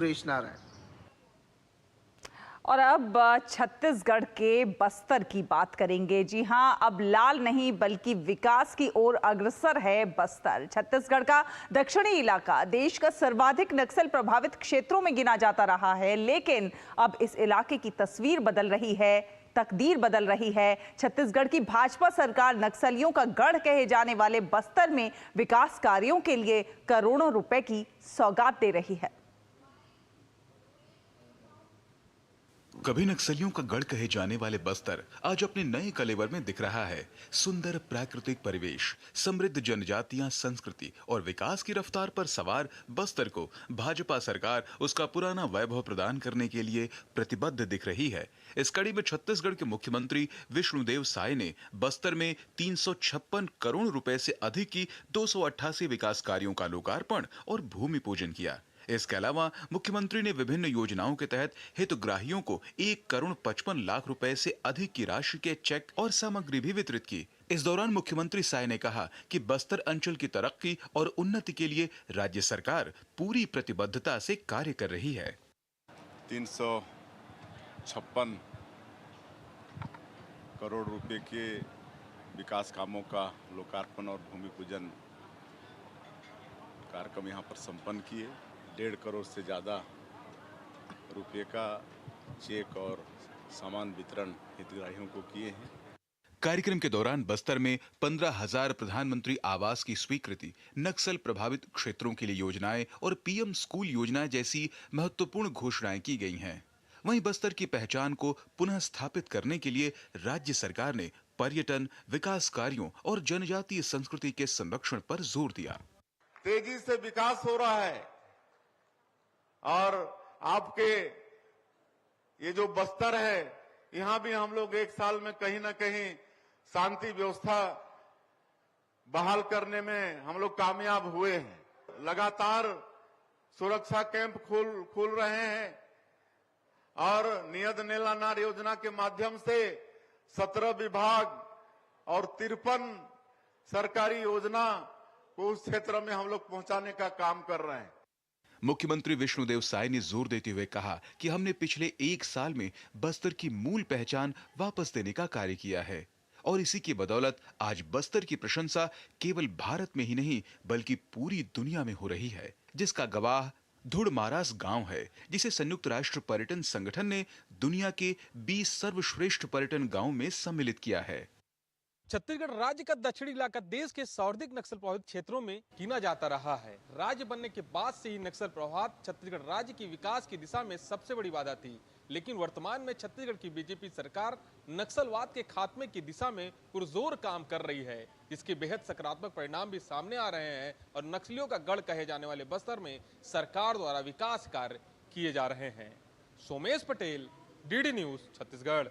सुरेश नारायण। और अब छत्तीसगढ़ के बस्तर की बात करेंगे। जी हां, अब लाल नहीं बल्कि विकास की ओर अग्रसर है बस्तर। छत्तीसगढ़ का दक्षिणी इलाका देश का सर्वाधिक नक्सल प्रभावित क्षेत्रों में गिना जाता रहा है, लेकिन अब इस इलाके की तस्वीर बदल रही है, तकदीर बदल रही है। छत्तीसगढ़ की भाजपा सरकार नक्सलियों का गढ़ कहे जाने वाले बस्तर में विकास कार्यों के लिए करोड़ों रुपए की सौगात दे रही है। कभी नक्सलियों का गढ़ कहे जाने वाले बस्तर आज अपने नए कलेवर में दिख रहा है। सुंदर प्राकृतिक परिवेश, समृद्ध जनजातियां, संस्कृति और विकास की रफ्तार पर सवार बस्तर को भाजपा सरकार उसका पुराना वैभव प्रदान करने के लिए प्रतिबद्ध दिख रही है। इस कड़ी में छत्तीसगढ़ के मुख्यमंत्री विष्णुदेव साय ने बस्तर में 356 करोड़ रुपए से अधिक की 288 विकास कार्यों का लोकार्पण और भूमि पूजन किया। इसके अलावा मुख्यमंत्री ने विभिन्न योजनाओं के तहत हितग्राहियों को 1,55,00,000 रुपए से अधिक की राशि के चेक और सामग्री भी वितरित की। इस दौरान मुख्यमंत्री साय ने कहा कि बस्तर अंचल की तरक्की और उन्नति के लिए राज्य सरकार पूरी प्रतिबद्धता से कार्य कर रही है। 356 करोड़ रुपए के विकास कामों का लोकार्पण और भूमि पूजन कार्यक्रम यहाँ पर संपन्न किए। 1.5 करोड़ से ज़्यादा रुपये का चेक और सामान वितरण हितग्राहियों को किए हैं। कार्यक्रम के दौरान बस्तर में 15,000 प्रधानमंत्री आवास की स्वीकृति, नक्सल प्रभावित क्षेत्रों के लिए योजनाएं और पीएम स्कूल योजना जैसी महत्वपूर्ण घोषणाएं की गई हैं। वहीं बस्तर की पहचान को पुनः स्थापित करने के लिए राज्य सरकार ने पर्यटन, विकास कार्यों और जनजातीय संस्कृति के संरक्षण पर जोर दिया। तेजी से विकास हो रहा है और आपके ये जो बस्तर है, यहां भी हम लोग एक साल में कहीं ना कहीं शांति व्यवस्था बहाल करने में हम लोग कामयाब हुए हैं। लगातार सुरक्षा कैंप खुल रहे हैं और नियत नीलानार योजना के माध्यम से 17 विभाग और 53 सरकारी योजना को उस क्षेत्र में हम लोग पहुंचाने का काम कर रहे हैं। मुख्यमंत्री विष्णुदेव साय ने जोर देते हुए कहा कि हमने पिछले 1 साल में बस्तर की मूल पहचान वापस देने का कार्य किया है और इसी की बदौलत आज बस्तर की प्रशंसा केवल भारत में ही नहीं बल्कि पूरी दुनिया में हो रही है, जिसका गवाह धुड़मारास गांव है, जिसे संयुक्त राष्ट्र पर्यटन संगठन ने दुनिया के 20 सर्वश्रेष्ठ पर्यटन गांवों में सम्मिलित किया है। छत्तीसगढ़ राज्य का दक्षिणी इलाका देश के सर्वाधिक नक्सल प्रभावित क्षेत्रों में गिना जाता रहा है। राज्य बनने के बाद से ही नक्सल प्रभावित छत्तीसगढ़ राज्य की विकास की दिशा में सबसे बड़ी बाधा थी, लेकिन वर्तमान में छत्तीसगढ़ की बीजेपी सरकार नक्सलवाद के खात्मे की दिशा में पुरजोर काम कर रही है, जिसके बेहद सकारात्मक परिणाम भी सामने आ रहे हैं और नक्सलियों का गढ़ कहे जाने वाले बस्तर में सरकार द्वारा विकास कार्य किए जा रहे हैं। Somesh Patel, DD news, Chhattisgarh.